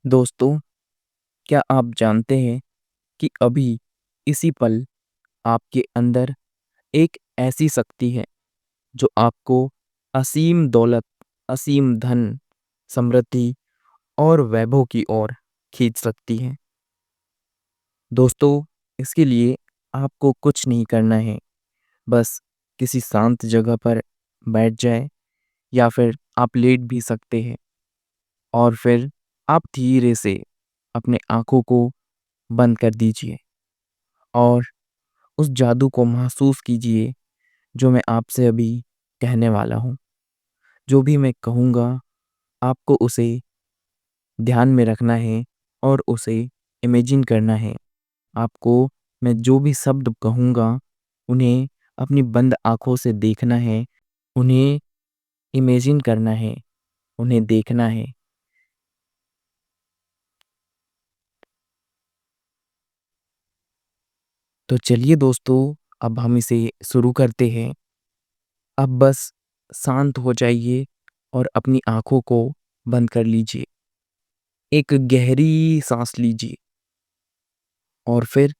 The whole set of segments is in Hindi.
दोस्तों, क्या आप जानते हैं कि अभी इसी पल आपके अंदर एक ऐसी शक्ति है जो आपको असीम दौलत, असीम धन, समृद्धि और वैभव की ओर खींच सकती है। दोस्तों, इसके लिए आपको कुछ नहीं करना है, बस किसी शांत जगह पर बैठ जाएँ या फिर आप लेट भी सकते हैं और फिर आप धीरे से अपने आँखों को बंद कर दीजिए और उस जादू को महसूस कीजिए जो मैं आपसे अभी कहने वाला हूँ। जो भी मैं कहूँगा आपको उसे ध्यान में रखना है और उसे इमेजिन करना है। आपको मैं जो भी शब्द कहूँगा उन्हें अपनी बंद आँखों से देखना है, उन्हें इमेजिन करना है, उन्हें देखना है। तो चलिए दोस्तों, अब हम इसे शुरू करते हैं। अब बस शांत हो जाइए और अपनी आँखों को बंद कर लीजिए। एक गहरी सांस लीजिए और फिर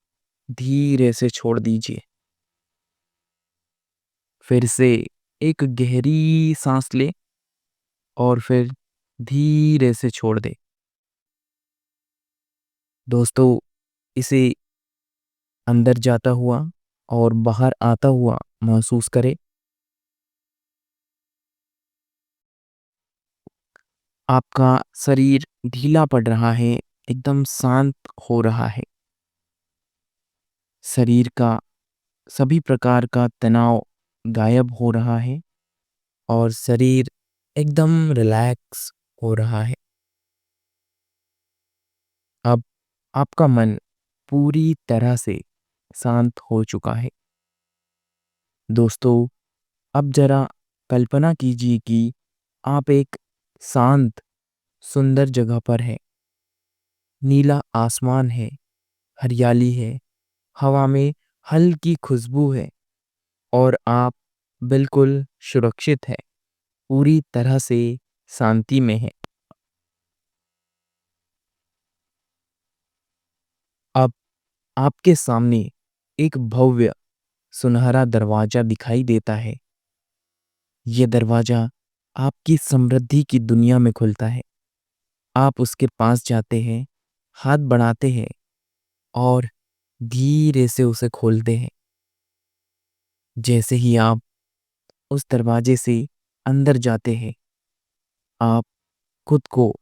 धीरे से छोड़ दीजिए। फिर से एक गहरी सांस ले और फिर धीरे से छोड़ दे। दोस्तों, इसे अंदर जाता हुआ और बाहर आता हुआ महसूस करें। आपका शरीर ढीला पड़ रहा है, एकदम शांत हो रहा है। शरीर का सभी प्रकार का तनाव गायब हो रहा है और शरीर एकदम रिलैक्स हो रहा है। अब आपका मन पूरी तरह से शांत हो चुका है। दोस्तों, अब जरा कल्पना कीजिए कि आप एक शांत, सुंदर जगह पर हैं। नीला आसमान है, हरियाली है, हवा में हल्की खुशबू है और आप बिल्कुल सुरक्षित हैं, पूरी तरह से शांति में हैं। अब आपके सामने एक भव्य सुनहरा दरवाजा दिखाई देता है। ये दरवाजा आपकी समृद्धि की दुनिया में खुलता है। आप उसके पास जाते हैं, हाथ बढ़ाते हैं और धीरे से उसे खोलते हैं। जैसे ही आप उस दरवाजे से अंदर जाते हैं, आप खुद को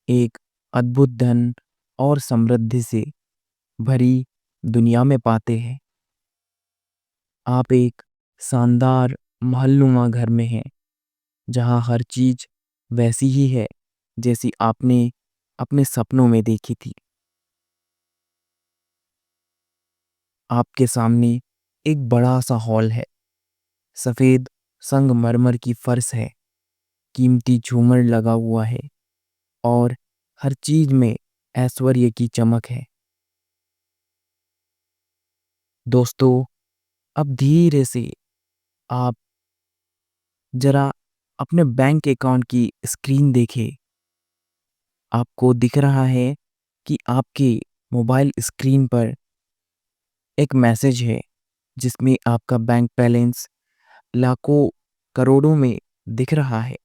एक अद्भुत धन और समृद्धि से भरी दुनिया में पाते हैं। आप एक शानदार महलनुमा घर में हैं, जहाँ हर चीज वैसी ही है जैसी आपने अपने सपनों में देखी थी। आपके सामने एक बड़ा सा हॉल है। सफेद संगमरमर की फर्श है, कीमती झूमर लगा हुआ है और हर चीज में ऐश्वर्य की चमक है। दोस्तों, अब धीरे से आप जरा अपने बैंक अकाउंट की स्क्रीन देखें। आपको दिख रहा है कि आपके मोबाइल स्क्रीन पर एक मैसेज है जिसमें आपका बैंक बैलेंस लाखों करोड़ों में दिख रहा है।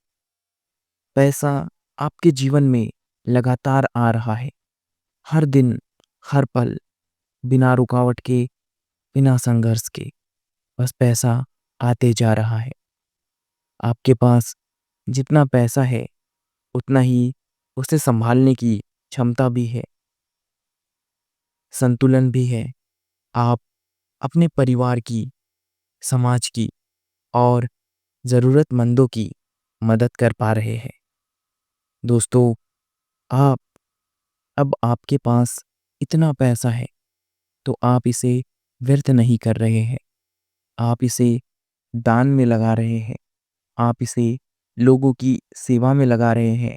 पैसा आपके जीवन में लगातार आ रहा है, हर दिन, हर पल, बिना रुकावट के, बिना संघर्ष के। बस पैसा आते जा रहा है। आपके पास जितना पैसा है उतना ही उसे संभालने की क्षमता भी है, संतुलन भी है। आप अपने परिवार की, समाज की और ज़रूरतमंदों की मदद कर पा रहे हैं। दोस्तों, आप अब आपके पास इतना पैसा है तो आप इसे व्यर्थ नहीं कर रहे हैं। आप इसे दान में लगा रहे हैं। आप इसे लोगों की सेवा में लगा रहे हैं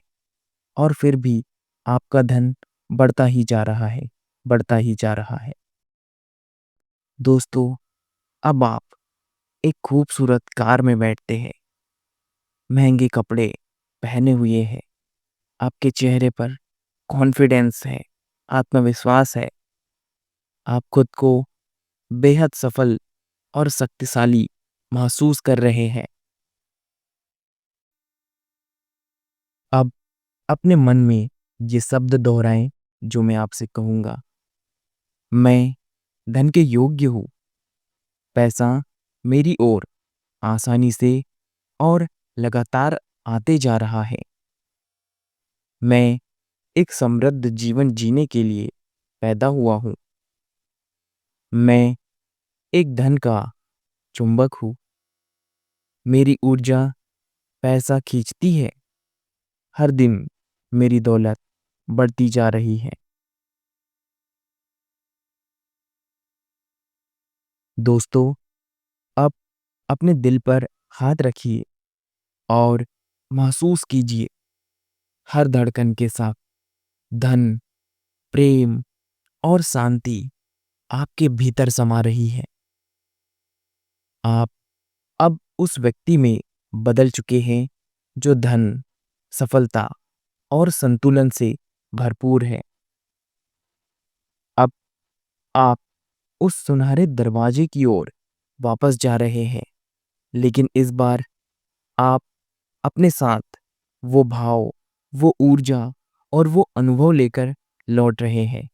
और फिर भी आपका धन बढ़ता ही जा रहा है, बढ़ता ही जा रहा है। दोस्तों, अब आप एक खूबसूरत कार में बैठते हैं, महंगे कपड़े पहने हुए हैं, आपके चेहरे पर कॉन्फिडेंस है, आत्मविश्वास है। आप खुद को बेहद सफल और शक्तिशाली महसूस कर रहे हैं। अब अपने मन में ये शब्द दोहराएं जो मैं आपसे कहूँगा। मैं धन के योग्य हूँ। पैसा मेरी ओर आसानी से और लगातार आते जा रहा है। मैं एक समृद्ध जीवन जीने के लिए पैदा हुआ हूँ। मैं एक धन का चुंबक हूँ। मेरी ऊर्जा पैसा खींचती है। हर दिन मेरी दौलत बढ़ती जा रही है। दोस्तों, अब अपने दिल पर हाथ रखिए और महसूस कीजिए हर धड़कन के साथ धन, प्रेम और शांति आपके भीतर समा रही है। आप अब उस व्यक्ति में बदल चुके हैं जो धन, सफलता और संतुलन से भरपूर है। अब आप उस सुनहरे दरवाजे की ओर वापस जा रहे हैं, लेकिन इस बार आप अपने साथ वो भाव, वो ऊर्जा और वो अनुभव लेकर लौट रहे हैं।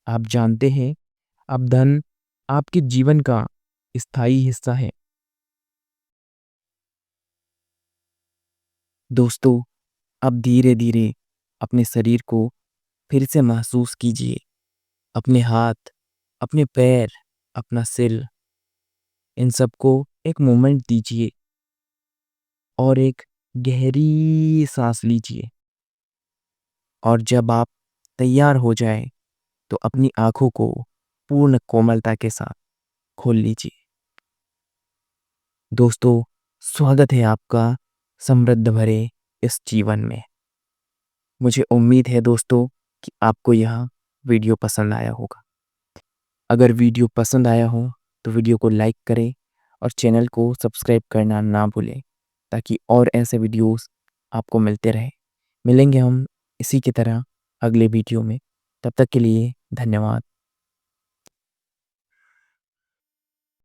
आप जानते हैं, अब धन आपके जीवन का स्थायी हिस्सा है। दोस्तों, अब धीरे-धीरे अपने शरीर को फिर से महसूस कीजिए। अपने हाथ, अपने पैर, अपना सिर, इन सबको एक मोमेंट दीजिए और एक गहरी सांस लीजिए। और जब आप तैयार हो जाएं, तो अपनी आंखों को पूर्ण कोमलता के साथ खोल लीजिए। दोस्तों, स्वागत है आपका समृद्ध भरे इस जीवन में। मुझे उम्मीद है दोस्तों कि आपको यह वीडियो पसंद आया होगा। अगर वीडियो पसंद आया हो तो वीडियो को लाइक करें और चैनल को सब्सक्राइब करना ना भूलें, ताकि और ऐसे वीडियोस आपको मिलते रहे। मिलेंगे हम इसी की तरह अगले वीडियो में। तब तक के लिए धन्यवाद।